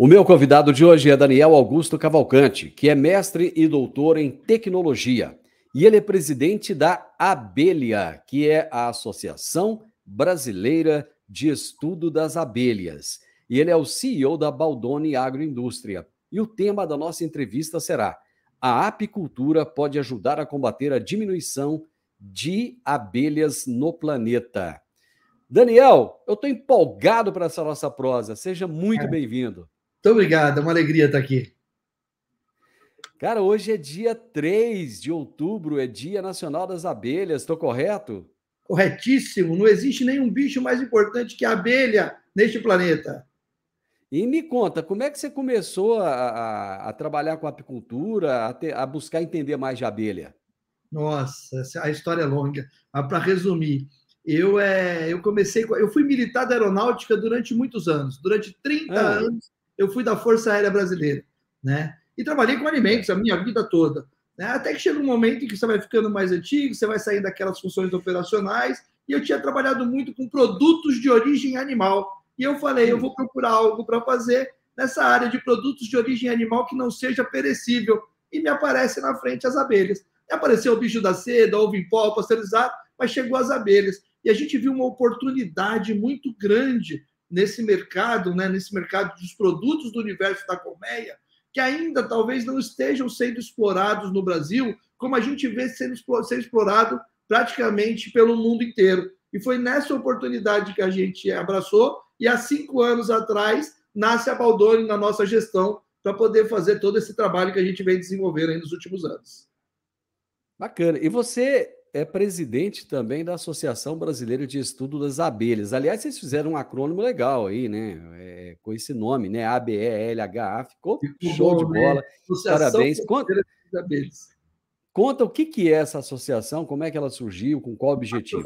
O meu convidado de hoje é Daniel Augusto Cavalcante, que é mestre e doutor em tecnologia. E ele é presidente da Abelha, que é a Associação Brasileira de Estudo das Abelhas. E ele é o CEO da Baldoni Agroindústria. E o tema da nossa entrevista será: a apicultura pode ajudar a combater a diminuição de abelhas no planeta. Daniel, eu estou empolgado para essa nossa prosa. Seja muito bem-vindo. Muito obrigado, é uma alegria estar aqui. Cara, hoje é dia 3 de outubro, é Dia Nacional das Abelhas, estou correto? Corretíssimo, não existe nenhum bicho mais importante que a abelha neste planeta. E me conta, como é que você começou a trabalhar com apicultura, a buscar entender mais de abelha? Nossa, a história é longa. Mas para resumir, eu fui militar da aeronáutica durante muitos anos. Durante 30 anos, eu fui da Força Aérea Brasileira, né? E trabalhei com alimentos a minha vida toda, né? Até que chega um momento em que você vai ficando mais antigo, você vai saindo daquelas funções operacionais, e eu tinha trabalhado muito com produtos de origem animal. E eu falei, eu vou procurar algo para fazer nessa área de produtos de origem animal que não seja perecível. E me aparece na frente as abelhas. Apareceu o bicho da seda, ovo em pó, pasteurizado, mas chegou as abelhas. E a gente viu uma oportunidade muito grande nesse mercado, né, nesse mercado dos produtos do universo da colmeia, que ainda talvez não estejam sendo explorados no Brasil, como a gente vê sendo explorado praticamente pelo mundo inteiro. E foi nessa oportunidade que a gente abraçou, e há 5 anos atrás nasce a Baldoni na nossa gestão para poder fazer todo esse trabalho que a gente vem desenvolvendo aí nos últimos anos. Bacana. E você é presidente também da Associação Brasileira de Estudo das Abelhas. Aliás, vocês fizeram um acrônimo legal aí, né? Com esse nome, né? ABELHA. Ficou show de bola. Parabéns. Conta o que é essa associação, como é que ela surgiu, com qual objetivo?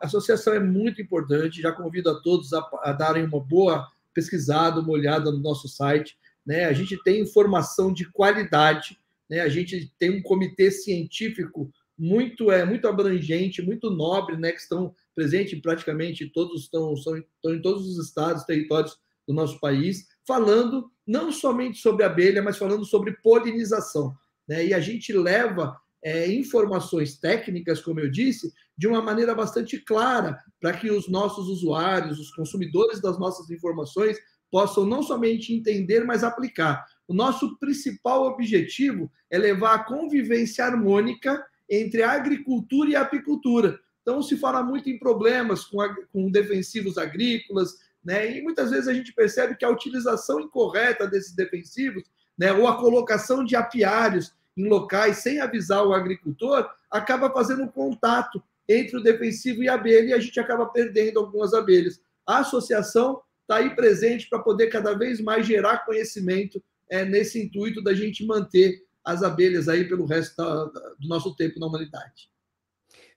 A associação é muito importante, já convido a todos a darem uma boa pesquisada, uma olhada no nosso site, né? A gente tem informação de qualidade, né? A gente tem um comitê científico muito abrangente, muito nobre, né? Que estão presentes em praticamente todos, estão em todos os estados, territórios do nosso país, falando não somente sobre abelha, mas falando sobre polinização, né? E a gente leva informações técnicas, como eu disse, de uma maneira bastante clara, para que os nossos usuários, os consumidores das nossas informações, possam não somente entender, mas aplicar. O nosso principal objetivo é levar a convivência harmônica entre a agricultura e a apicultura. Então, se fala muito em problemas com defensivos agrícolas, né? E muitas vezes a gente percebe que a utilização incorreta desses defensivos, né, ou a colocação de apiários em locais sem avisar o agricultor, acaba fazendo um contato entre o defensivo e a abelha, e a gente acaba perdendo algumas abelhas. A associação está aí presente para poder cada vez mais gerar conhecimento nesse intuito da gente manter as abelhas aí pelo resto do nosso tempo na humanidade.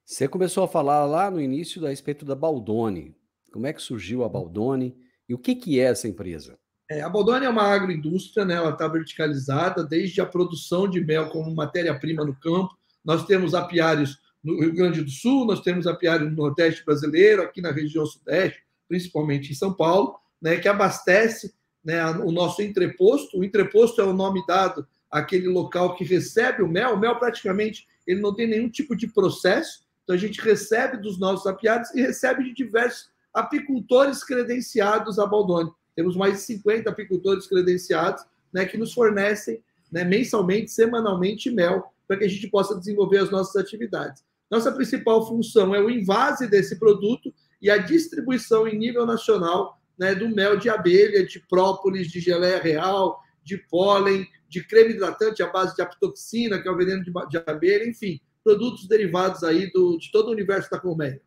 Você começou a falar lá no início a respeito da Baldoni. Como é que surgiu a Baldoni e o que é essa empresa? A Baldoni é uma agroindústria, né? Ela está verticalizada desde a produção de mel como matéria-prima no campo. Nós temos apiários no Rio Grande do Sul, nós temos apiário no Nordeste brasileiro, aqui na região Sudeste, principalmente em São Paulo, né? Que abastece, né, o nosso entreposto. O entreposto é o nome dado àquele local que recebe o mel. O mel praticamente ele não tem nenhum tipo de processo, então a gente recebe dos nossos apiários e recebe de diversos apicultores credenciados à Baldoni. Temos mais de 50 apicultores credenciados, né, que nos fornecem, né, mensalmente, semanalmente, mel, para que a gente possa desenvolver as nossas atividades. Nossa principal função é o invase desse produto e a distribuição em nível nacional, né, do mel de abelha, de própolis, de geleia real, de pólen, de creme hidratante à base de apitoxina, que é o veneno de abelha, enfim, produtos derivados aí de todo o universo da colmeia.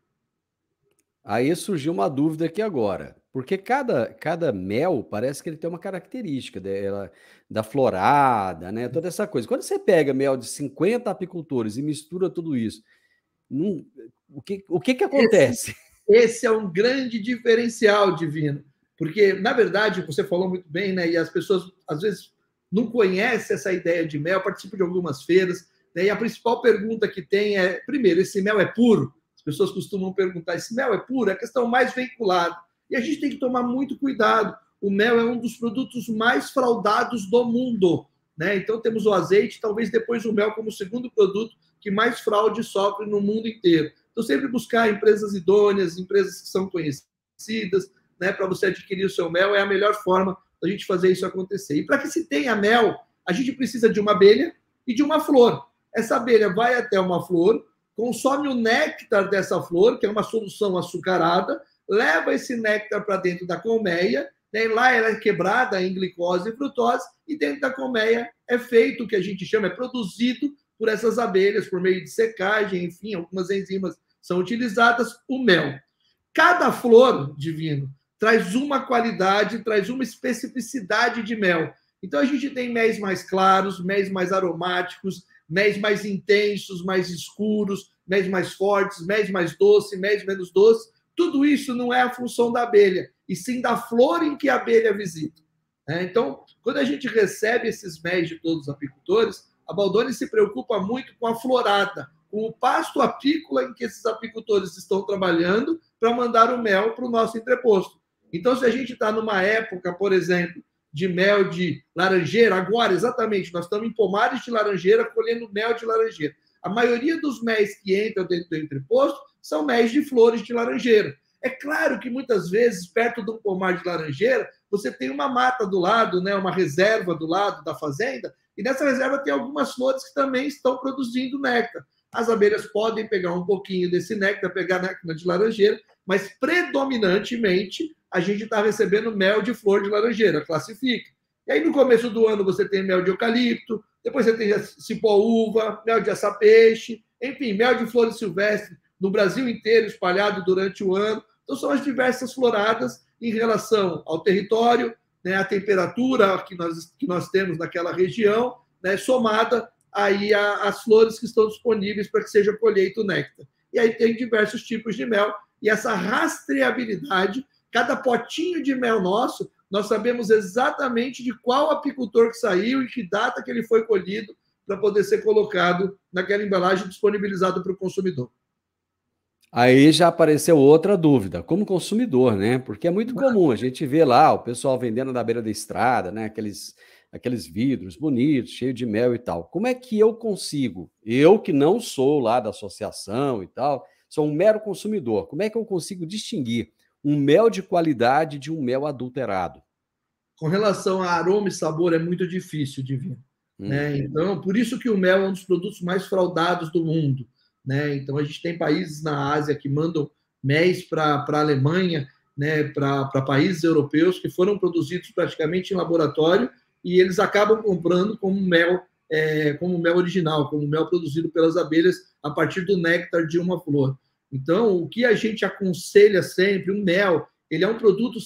Aí surgiu uma dúvida aqui agora, porque cada mel parece que ele tem uma característica dela, da florada, né? Toda essa coisa. Quando você pega mel de 50 apicultores e mistura tudo isso, o que acontece? Esse é um grande diferencial, Divino, porque, na verdade, você falou muito bem, né? E as pessoas, às vezes, não conhecem essa ideia de mel, participam de algumas feiras, né? E a principal pergunta que tem é, primeiro, esse mel é puro? As pessoas costumam perguntar, esse mel é puro? É a questão mais veiculada. E a gente tem que tomar muito cuidado. o mel é um dos produtos mais fraudados do mundo, né? Então temos o azeite, talvez depois o mel como o segundo produto que mais fraude sofre no mundo inteiro. Então sempre buscar empresas idôneas, empresas que são conhecidas, né, para você adquirir o seu mel é a melhor forma da gente fazer isso acontecer. E para que se tenha mel, a gente precisa de uma abelha e de uma flor. Essa abelha vai até uma flor, consome o néctar dessa flor, que é uma solução açucarada, leva esse néctar para dentro da colmeia, né? Lá ela é quebrada em glicose e frutose, e dentro da colmeia é feito o que a gente chama, é produzido por essas abelhas, por meio de secagem, enfim, algumas enzimas são utilizadas, o mel. Cada flor, Divino, traz uma qualidade, traz uma especificidade de mel. Então a gente tem méis mais claros, méis mais aromáticos, méis mais intensos, mais escuros, méis mais fortes, méis mais doces, méis menos doces. Tudo isso não é a função da abelha, e sim da flor em que a abelha visita. Então, quando a gente recebe esses méis de todos os apicultores, a Baldoni se preocupa muito com a florada, com o pasto apícola em que esses apicultores estão trabalhando para mandar o mel para o nosso entreposto. Então, se a gente está numa época, por exemplo, de mel de laranjeira, agora, exatamente, nós estamos em pomares de laranjeira, colhendo mel de laranjeira. A maioria dos méis que entram dentro do entreposto são méis de flores de laranjeira. É claro que, muitas vezes, perto de um pomar de laranjeira, você tem uma mata do lado, né, uma reserva do lado da fazenda, e nessa reserva tem algumas flores que também estão produzindo néctar. As abelhas podem pegar um pouquinho desse néctar, pegar néctar de laranjeira, mas predominantemente a gente está recebendo mel de flor de laranjeira, classifica. E aí no começo do ano você tem mel de eucalipto, depois você tem cipó-uva, mel de açapeixe, enfim, mel de flores silvestres no Brasil inteiro, espalhado durante o ano. Então são as diversas floradas em relação ao território, né, a temperatura que nós temos naquela região, né, somada aí às flores que estão disponíveis para que seja colheito o néctar. E aí tem diversos tipos de mel, e essa rastreabilidade, cada potinho de mel nosso, nós sabemos exatamente de qual apicultor que saiu e que data que ele foi colhido para poder ser colocado naquela embalagem disponibilizada para o consumidor. Aí já apareceu outra dúvida, como consumidor, né? Porque é muito comum a gente ver lá o pessoal vendendo na beira da estrada, né? Aqueles vidros bonitos, cheios de mel e tal. Como é que eu consigo? Eu que não sou lá da associação e tal, sou um mero consumidor. Como é que eu consigo distinguir um mel de qualidade de um mel adulterado? Com relação a aroma e sabor, é muito difícil de ver. Né? Então, por isso que o mel é um dos produtos mais fraudados do mundo. Né? Então, a gente tem países na Ásia que mandam méis para a Alemanha, né? para países europeus que foram produzidos praticamente em laboratório, e eles acabam comprando como mel original, como mel produzido pelas abelhas a partir do néctar de uma flor. Então, o que a gente aconselha sempre, o mel, ele é um produto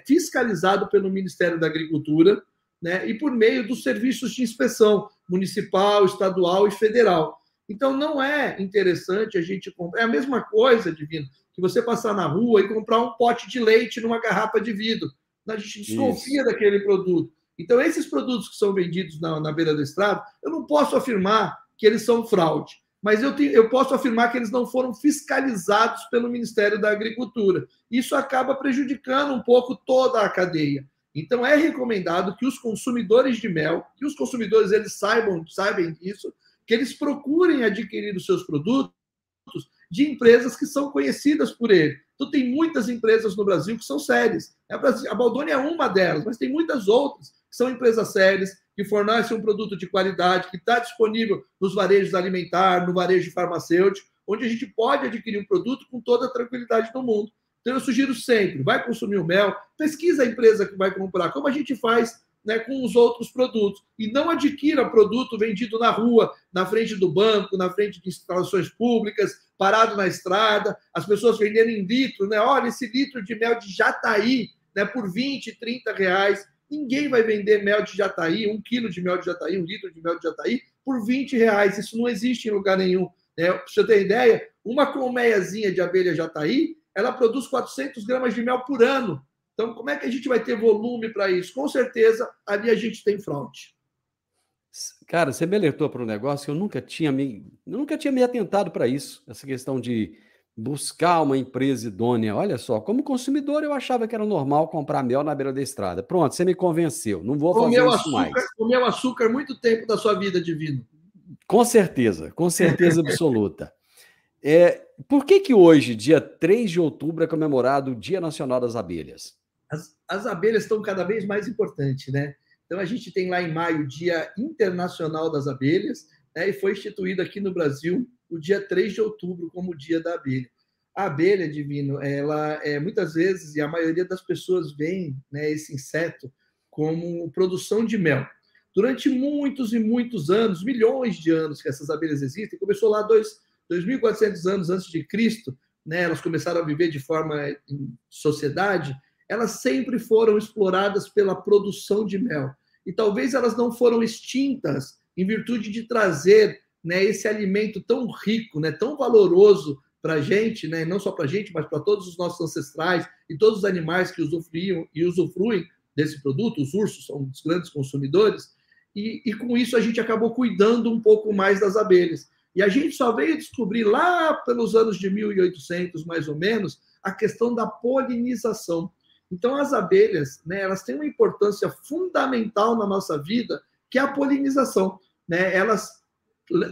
fiscalizado pelo Ministério da Agricultura, né, e por meio dos serviços de inspeção municipal, estadual e federal. Então, não é interessante a gente comprar. É a mesma coisa, Divino, que você passar na rua e comprar um pote de leite numa garrafa de vidro. A gente desconfia daquele produto. Então, esses produtos que são vendidos na beira da estrada, eu não posso afirmar que eles são fraude, mas eu posso afirmar que eles não foram fiscalizados pelo Ministério da Agricultura. Isso acaba prejudicando um pouco toda a cadeia. Então, é recomendado que os consumidores de mel, que os consumidores eles saibam disso, que eles procurem adquirir os seus produtos de empresas que são conhecidas por ele. Então, tem muitas empresas no Brasil que são sérias. A Baldoni é uma delas, mas tem muitas outras que são empresas sérias, que fornecem um produto de qualidade, que está disponível nos varejos alimentar, no varejo farmacêutico, onde a gente pode adquirir um produto com toda a tranquilidade do mundo. Então, eu sugiro sempre, vai consumir o mel, pesquisa a empresa que vai comprar, como a gente faz, né, com os outros produtos. E não adquira produto vendido na rua, na frente do banco, na frente de instalações públicas, parado na estrada, as pessoas vendendo em litro, né? Olha, esse litro de mel de Jataí, né, por 20, 30 reais. Ninguém vai vender mel de Jataí, 1 quilo de mel de Jataí, 1 litro de mel de Jataí, por 20 reais. Isso não existe em lugar nenhum. Né? Para você ter ideia, uma colmeiazinha de abelha Jataí, ela produz 400 gramas de mel por ano. Então, como é que a gente vai ter volume para isso? Com certeza, ali a gente tem fraude. Cara, você me alertou para um negócio que eu nunca tinha me atentado para isso, essa questão de buscar uma empresa idônea. Olha só, como consumidor eu achava que era normal comprar mel na beira da estrada. Pronto, você me convenceu. Não vou fazer isso mais. Comeu açúcar muito tempo da sua vida, Divino. Com certeza absoluta. Por que hoje, dia 3 de outubro, é comemorado o Dia Nacional das Abelhas? As abelhas estão cada vez mais importantes, né? Então, a gente tem lá em maio o Dia Internacional das Abelhas, né? E foi instituído aqui no Brasil o dia 3 de outubro como o Dia da Abelha. A abelha, Divino, ela muitas vezes, e a maioria das pessoas veem, né, esse inseto como produção de mel. Durante muitos e muitos anos, milhões de anos que essas abelhas existem, começou lá 2.400 anos antes de Cristo, né, elas começaram a viver de forma em sociedade, elas sempre foram exploradas pela produção de mel. E talvez elas não foram extintas em virtude de trazer, né, esse alimento tão rico, né, tão valoroso para a gente, né, não só para a gente, mas para todos os nossos ancestrais e todos os animais que usufruíam e usufruem desse produto. Os ursos são os grandes consumidores. E com isso a gente acabou cuidando um pouco mais das abelhas. E a gente só veio descobrir lá pelos anos de 1800, mais ou menos, a questão da polinização. Então, as abelhas, né, elas têm uma importância fundamental na nossa vida, que é a polinização, né? Elas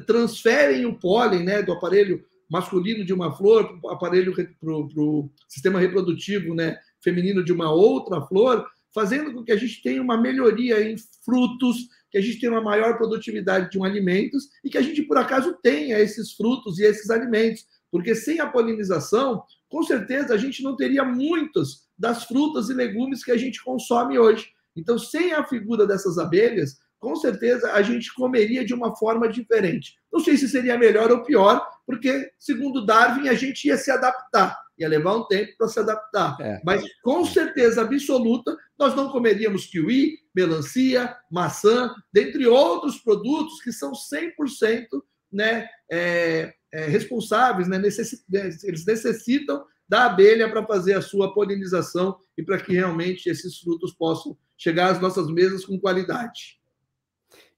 transferem o pólen, né, do aparelho masculino de uma flor para o aparelho, para o sistema reprodutivo, né, feminino de uma outra flor, fazendo com que a gente tenha uma melhoria em frutos, que a gente tenha uma maior produtividade de alimentos e que a gente, por acaso, tenha esses frutos e esses alimentos. Porque sem a polinização, com certeza, a gente não teria muitas das frutas e legumes que a gente consome hoje. Então, sem a figura dessas abelhas, com certeza a gente comeria de uma forma diferente. Não sei se seria melhor ou pior, porque, segundo Darwin, a gente ia se adaptar. Ia levar um tempo para se adaptar. Mas, com certeza absoluta, nós não comeríamos kiwi, melancia, maçã, dentre outros produtos que são 100%, né, responsáveis, né, eles necessitam da abelha para fazer a sua polinização e para que realmente esses frutos possam chegar às nossas mesas com qualidade.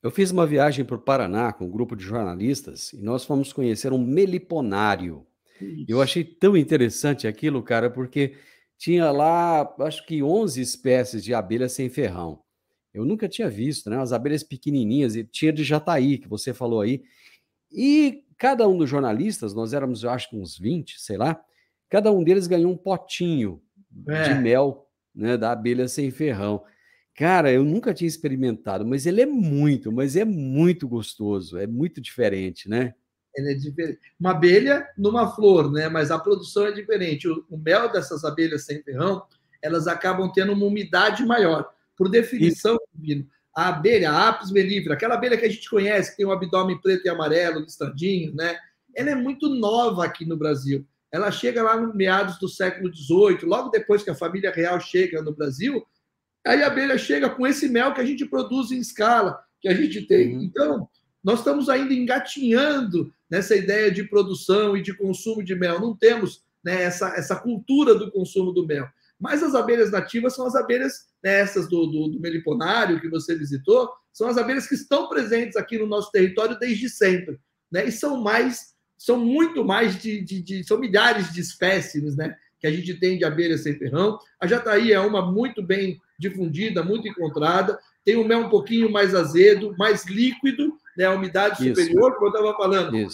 Eu fiz uma viagem para o Paraná com um grupo de jornalistas e nós fomos conhecer um meliponário. Eu achei tão interessante aquilo, cara, porque tinha lá, acho que 11 espécies de abelhas sem ferrão. Eu nunca tinha visto, né? As abelhas pequenininhas, e tinha de jataí, que você falou aí. E cada um dos jornalistas, nós éramos, eu acho que uns 20, sei lá, cada um deles ganhou um potinho de mel, né, da abelha sem ferrão. Cara, eu nunca tinha experimentado, mas ele é muito gostoso, é muito diferente, né? Ele é diferente. Uma abelha numa flor, né? Mas a produção é diferente. O mel dessas abelhas sem ferrão, elas acabam tendo uma umidade maior. Por definição, a abelha, a Apis mellifera, aquela abelha que a gente conhece, que tem um abdômen preto e amarelo, listradinho, né? Ela é muito nova aqui no Brasil. Ela chega lá no meados do século XVIII, logo depois que a família real chega no Brasil, aí a abelha chega com esse mel que a gente produz em escala, que a gente tem. Então, nós estamos ainda engatinhando nessa ideia de produção e de consumo de mel. Não temos, né, essa cultura do consumo do mel. Mas as abelhas nativas são as abelhas, né, essas do meliponário que você visitou, são as abelhas que estão presentes aqui no nosso território desde sempre, né? E são muito mais são milhares de espécies, né, que a gente tem de abelhas sem ferrão. A jataí é uma muito bem difundida, muito encontrada. Tem um mel um pouquinho mais azedo, mais líquido, né, a umidade superior, como eu estava falando.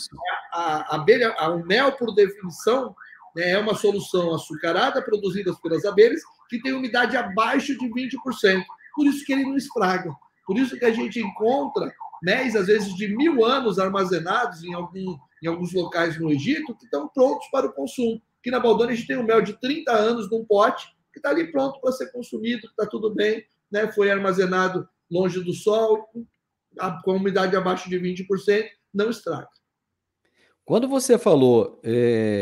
A abelha, o mel, por definição, né, é uma solução açucarada produzida pelas abelhas que tem umidade abaixo de 20%. Por isso que ele não estraga. Por isso que a gente encontra méis, às vezes, de 1000 anos armazenados em alguns locais no Egito que estão prontos para o consumo. Aqui na Baldônia a gente tem um mel de 30 anos num pote que está ali pronto para ser consumido, está tudo bem, né? Foi armazenado longe do sol, com a umidade abaixo de 20%, não estraga. Quando você falou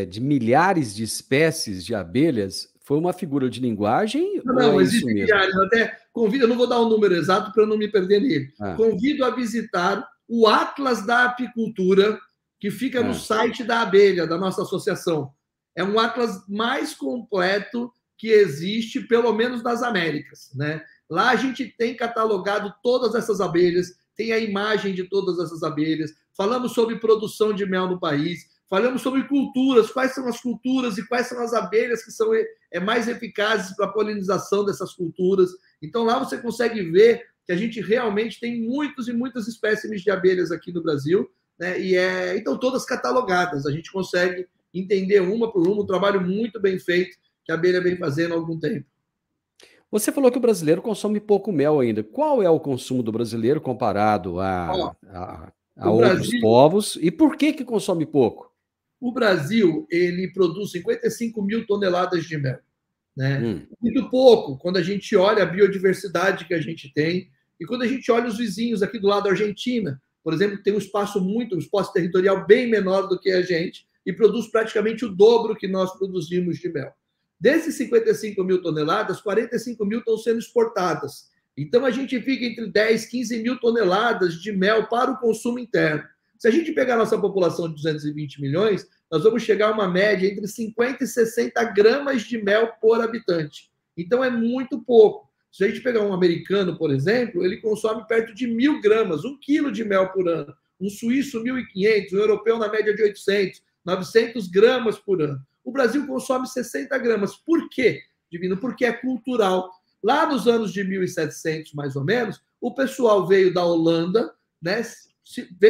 de milhares de espécies de abelhas, foi uma figura de linguagem? Não, existem milhares. Até convido, eu não vou dar o número exato para eu não me perder nele. Convido a visitar o Atlas da Apicultura, que fica no site da abelha, da nossa associação. É um atlas mais completo que existe, pelo menos nas Américas, né? Lá a gente tem catalogado todas essas abelhas, tem a imagem de todas essas abelhas, falamos sobre produção de mel no país, Falamos sobre culturas, quais são as culturas e quais são as abelhas que são mais eficazes para a polinização dessas culturas. Então, lá você consegue ver que a gente realmente tem muitos e muitas espécimes de abelhas aqui no Brasil, né? Então, todas catalogadas. A gente consegue entender uma por uma, um trabalho muito bem feito que a abelha vem fazendo há algum tempo. Você falou que o brasileiro consome pouco mel ainda. Qual é o consumo do brasileiro comparado a O outros Brasil, povos? E por que consome pouco? o Brasil, ele produz 55 mil toneladas de mel, né? Muito pouco quando a gente olha a biodiversidade que a gente tem e quando a gente olha os vizinhos aqui do lado da Argentina, por exemplo, que tem um espaço territorial bem menor do que a gente e produz praticamente o dobro que nós produzimos de mel. Desses 55 mil toneladas, 45 mil estão sendo exportadas. Então, a gente fica entre 10 e 15 mil toneladas de mel para o consumo interno. Se a gente pegar a nossa população de 220 milhões, nós vamos chegar a uma média entre 50 e 60 gramas de mel por habitante. Então, é muito pouco. Se a gente pegar um americano, por exemplo, ele consome perto de 1.000 gramas, 1 quilo de mel por ano. Um suíço, 1.500, um europeu na média de 800, 900 gramas por ano. O Brasil consome 60 gramas. Por quê, Divino? Porque é cultural. Lá nos anos de 1700, mais ou menos, o pessoal veio da Holanda, né,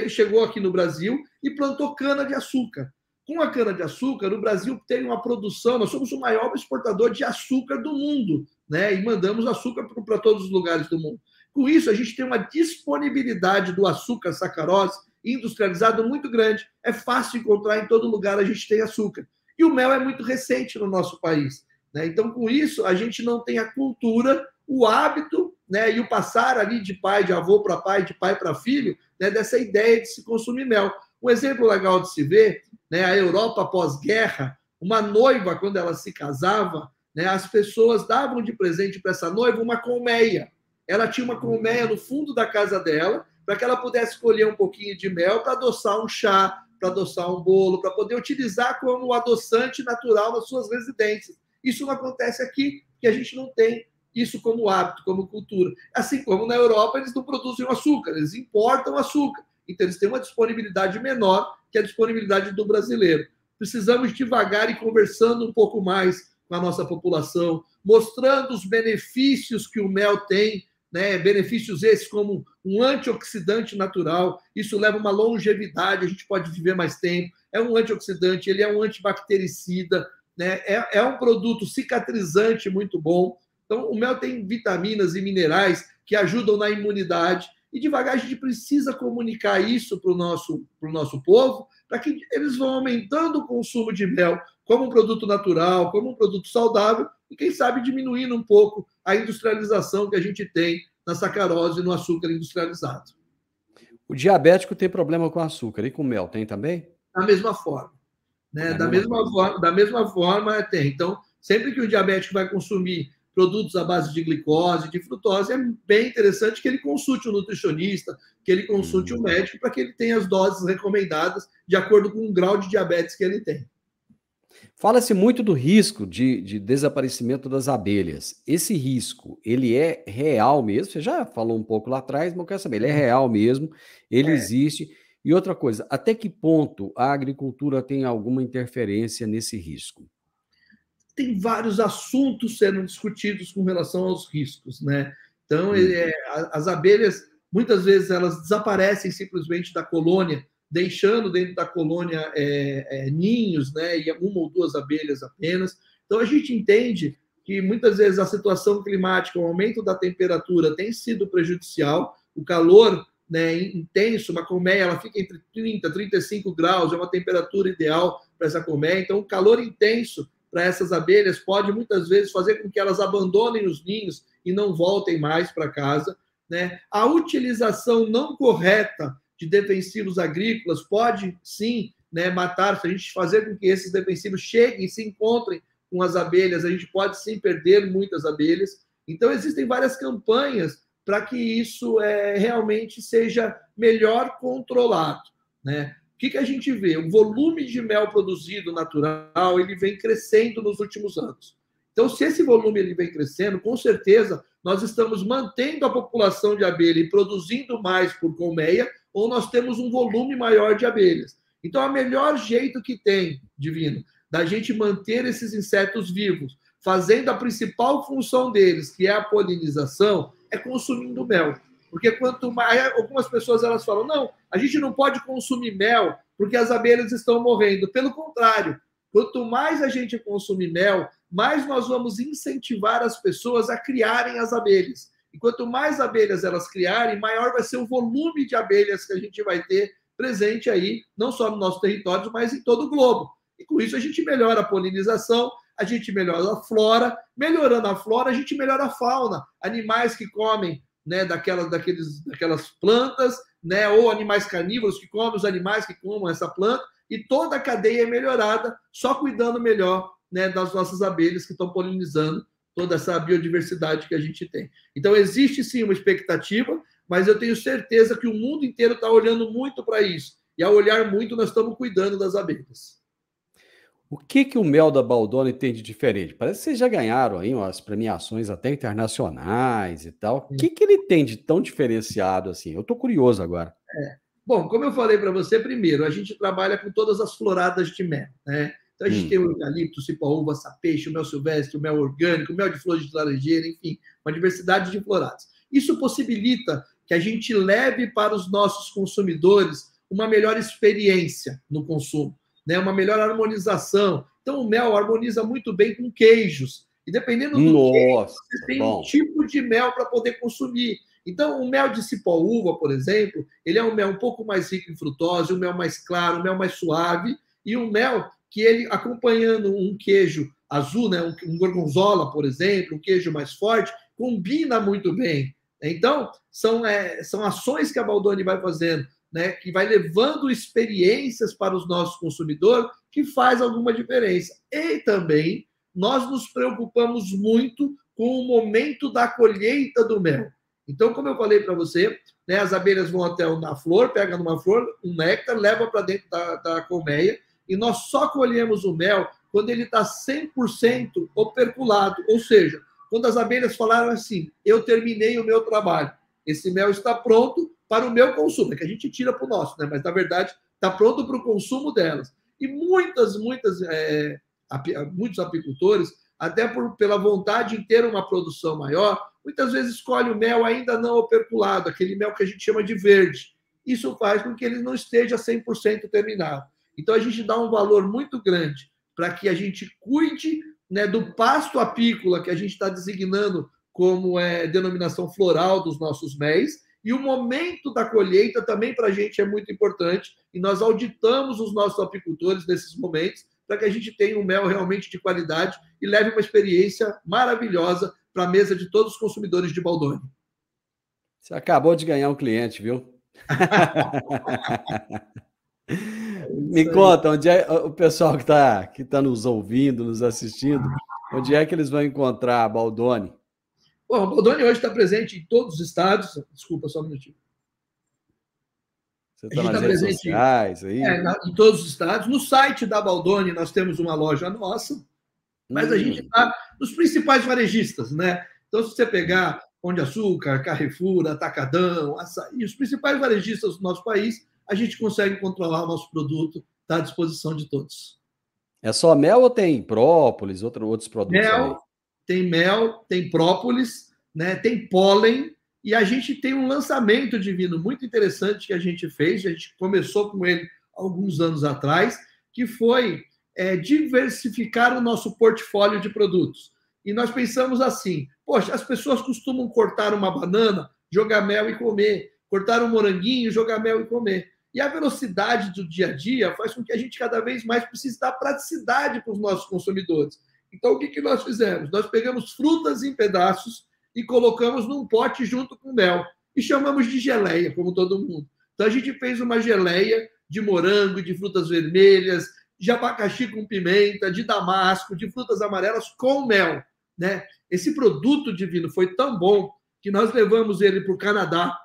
chegou aqui no Brasil e plantou cana-de-açúcar. Com a cana-de-açúcar, o Brasil tem uma produção, nós somos o maior exportador de açúcar do mundo, né? E mandamos açúcar para todos os lugares do mundo. Com isso, a gente tem uma disponibilidade do açúcar sacarose industrializado muito grande. É fácil encontrar em todo lugar, a gente tem açúcar. E o mel é muito recente no nosso país, né? Então, com isso, a gente não tem a cultura, o hábito, né, e o passar ali de pai, de avô para pai, de pai para filho, né, dessa ideia de se consumir mel. Um exemplo legal de se ver, né, a Europa pós-guerra, uma noiva, quando ela se casava, né, as pessoas davam de presente para essa noiva uma colmeia. Ela tinha uma colmeia no fundo da casa dela, para que ela pudesse colher um pouquinho de mel para adoçar um chá, para adoçar um bolo, para poder utilizar como adoçante natural nas suas residências. Isso não acontece aqui, porque a gente não tem isso como hábito, como cultura. Assim como na Europa, eles não produzem açúcar, eles importam açúcar. Então, eles têm uma disponibilidade menor que a disponibilidade do brasileiro. Precisamos devagar e conversando um pouco mais com a nossa população, mostrando os benefícios que o mel tem, né? Benefícios esses como um antioxidante natural. Isso leva uma longevidade, a gente pode viver mais tempo. É um antioxidante, ele é um antibactericida, né? É um produto cicatrizante muito bom. Então, o mel tem vitaminas e minerais que ajudam na imunidade. E devagar a gente precisa comunicar isso para o nosso povo, para que eles vão aumentando o consumo de mel como um produto natural, como um produto saudável, e quem sabe diminuindo um pouco a industrialização que a gente tem na sacarose e no açúcar industrializado. O diabético tem problema com açúcar e com mel, tem também? Da mesma forma. Né? Da mesma forma, tem. Então, sempre que o diabético vai consumir produtos à base de glicose, de frutose, é bem interessante que ele consulte um nutricionista, que ele consulte um médico, para que ele tenha as doses recomendadas de acordo com o grau de diabetes que ele tem. Fala-se muito do risco de desaparecimento das abelhas. Esse risco, ele é real mesmo? Você já falou um pouco lá atrás, mas eu quero saber, ele é real mesmo? Ele existe? E outra coisa, até que ponto a agricultura tem alguma interferência nesse risco? Tem vários assuntos sendo discutidos com relação aos riscos, né? Então, as abelhas, muitas vezes, elas desaparecem simplesmente da colônia, deixando dentro da colônia ninhos, né? E uma ou duas abelhas apenas. Então, a gente entende que, muitas vezes, a situação climática, o aumento da temperatura tem sido prejudicial, o calor, né, intenso, uma colmeia, ela fica entre 30 e 35 graus, é uma temperatura ideal para essa colmeia. Então, o calor intenso para essas abelhas pode muitas vezes fazer com que elas abandonem os ninhos e não voltem mais para casa, né? A utilização não correta de defensivos agrícolas pode sim, né, matar. Se a gente fazer com que esses defensivos cheguem e se encontrem com as abelhas, a gente pode sim perder muitas abelhas. Então existem várias campanhas para que isso realmente seja melhor controlado, né? O que a gente vê? O volume de mel produzido natural, ele vem crescendo nos últimos anos. Então, se esse volume ele vem crescendo, com certeza nós estamos mantendo a população de abelha e produzindo mais por colmeia, ou nós temos um volume maior de abelhas. Então, o melhor jeito que tem, Divino, da gente manter esses insetos vivos, fazendo a principal função deles, que é a polinização, é consumindo mel. Porque quanto mais... Algumas pessoas elas falam, não, a gente não pode consumir mel porque as abelhas estão morrendo. Pelo contrário, quanto mais a gente consumir mel, mais nós vamos incentivar as pessoas a criarem as abelhas. E quanto mais abelhas elas criarem, maior vai ser o volume de abelhas que a gente vai ter presente aí, não só no nosso território, mas em todo o globo. E com isso a gente melhora a polinização, a gente melhora a flora, melhorando a flora, a gente melhora a fauna. Animais que comem, né, daquelas plantas, né, ou animais carnívoros que comem os animais que comem essa planta, e toda a cadeia é melhorada, só cuidando melhor, né, das nossas abelhas que estão polinizando toda essa biodiversidade que a gente tem. Então, existe sim uma expectativa, mas eu tenho certeza que o mundo inteiro está olhando muito para isso. E ao olhar muito, nós estamos cuidando das abelhas. O que que o mel da Baldoni tem de diferente? Parece que vocês já ganharam aí umas premiações até internacionais e tal. O que que ele tem de tão diferenciado assim? Eu estou curioso agora. Bom, como eu falei para você, primeiro, a gente trabalha com todas as floradas de mel, né? Então, a gente tem o eucalipto, cipaúva, sapeixe, o mel silvestre, o mel orgânico, o mel de flores de laranjeira, enfim, uma diversidade de floradas. Isso possibilita que a gente leve para os nossos consumidores uma melhor experiência no consumo, né? Uma melhor harmonização. Então, o mel harmoniza muito bem com queijos. E dependendo do queijo, você tem um tipo de mel para poder consumir. Então, o mel de cipaúva, por exemplo, ele é um mel um pouco mais rico em frutose, um mel mais claro, um mel mais suave, e um mel que ele, acompanhando um queijo azul, né, um gorgonzola, por exemplo, um queijo mais forte, combina muito bem. Então, são ações que a Baldoni vai fazendo, né, que vai levando experiências para os nossos consumidores, que faz alguma diferença. E também, nós nos preocupamos muito com o momento da colheita do mel. Então, como eu falei para você, né, as abelhas vão até na flor, pegam numa flor, um néctar, levam para dentro da colmeia, e nós só colhemos o mel quando ele está 100% operculado. Ou seja, quando as abelhas falaram assim, eu terminei o meu trabalho, esse mel está pronto para o meu consumo. É que a gente tira para o nosso, né? Mas, na verdade, está pronto para o consumo delas. E muitos apicultores, até pela vontade de ter uma produção maior, muitas vezes escolhe o mel ainda não operculado, aquele mel que a gente chama de verde. Isso faz com que ele não esteja 100% terminado. Então, a gente dá um valor muito grande para que a gente cuide, né, do pasto apícola que a gente está designando como denominação floral dos nossos méis, e o momento da colheita também para a gente é muito importante, e nós auditamos os nossos apicultores nesses momentos para que a gente tenha um mel realmente de qualidade e leve uma experiência maravilhosa para a mesa de todos os consumidores de Baldoni. Você acabou de ganhar um cliente, viu? Me conta, onde é o pessoal que tá nos ouvindo, nos assistindo, onde é que eles vão encontrar a Baldoni? Bom, a Baldoni hoje está presente em todos os estados. Desculpa, só um minutinho. Você está nas redes sociais aí? Em todos os estados. No site da Baldoni nós temos uma loja nossa, mas a gente está nos principais varejistas, né? Então, se você pegar Pão de Açúcar, Carrefour, Atacadão, Açaí, os principais varejistas do nosso país, a gente consegue controlar o nosso produto, está à disposição de todos. É só mel ou tem própolis, outros produtos? Mel, tem própolis, né? Tem pólen, e a gente tem um lançamento divino muito interessante que a gente fez, a gente começou com ele alguns anos atrás, que foi diversificar o nosso portfólio de produtos. E nós pensamos assim, poxa, as pessoas costumam cortar uma banana, jogar mel e comer, cortar um moranguinho, jogar mel e comer. E a velocidade do dia a dia faz com que a gente cada vez mais precise dar praticidade para os nossos consumidores. Então, o que nós fizemos? Nós pegamos frutas em pedaços e colocamos num pote junto com mel. E chamamos de geleia, como todo mundo. Então, a gente fez uma geleia de morango, de frutas vermelhas, de abacaxi com pimenta, de damasco, de frutas amarelas com mel, né? Esse produto divino foi tão bom que nós levamos ele para o Canadá.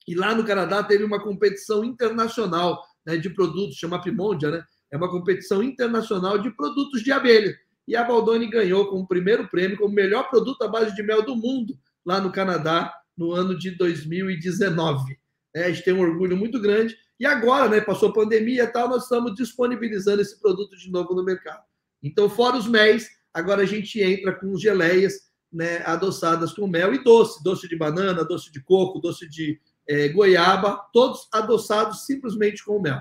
E lá no Canadá teve uma competição internacional, né, de produtos, chama Apimondia, né? É uma competição internacional de produtos de abelha. E a Baldoni ganhou como primeiro prêmio, como melhor produto à base de mel do mundo, lá no Canadá, no ano de 2019. A gente tem um orgulho muito grande E agora, né, passou a pandemia e tal, nós estamos disponibilizando esse produto de novo no mercado. Então, fora os méis, agora a gente entra com geleias, né, adoçadas com mel e doce de banana, doce de coco, doce de goiaba, todos adoçados simplesmente com mel.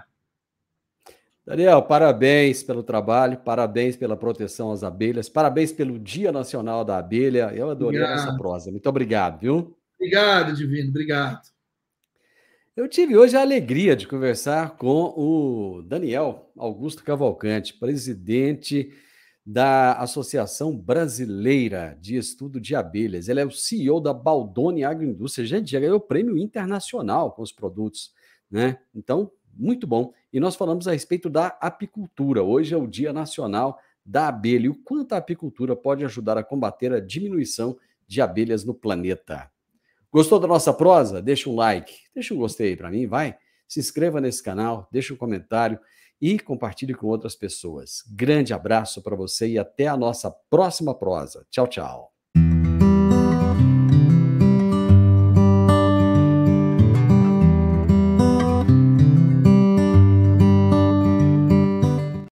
Daniel, parabéns pelo trabalho, parabéns pela proteção às abelhas, parabéns pelo Dia Nacional da Abelha. Eu adorei a nossa prosa. Muito obrigado, viu? Obrigado, Divino, obrigado. Eu tive hoje a alegria de conversar com o Daniel Augusto Cavalcante, presidente da Associação Brasileira de Estudo de Abelhas. Ele é o CEO da Baldoni Agroindústria, já ganhou prêmio internacional com os produtos, né? Então, muito bom. E nós falamos a respeito da apicultura. Hoje é o Dia Nacional da Abelha e o quanto a apicultura pode ajudar a combater a diminuição de abelhas no planeta. Gostou da nossa prosa? Deixa um like, deixa um gostei para mim, vai. Se inscreva nesse canal, deixa um comentário e compartilhe com outras pessoas. Grande abraço para você e até a nossa próxima prosa. Tchau, tchau.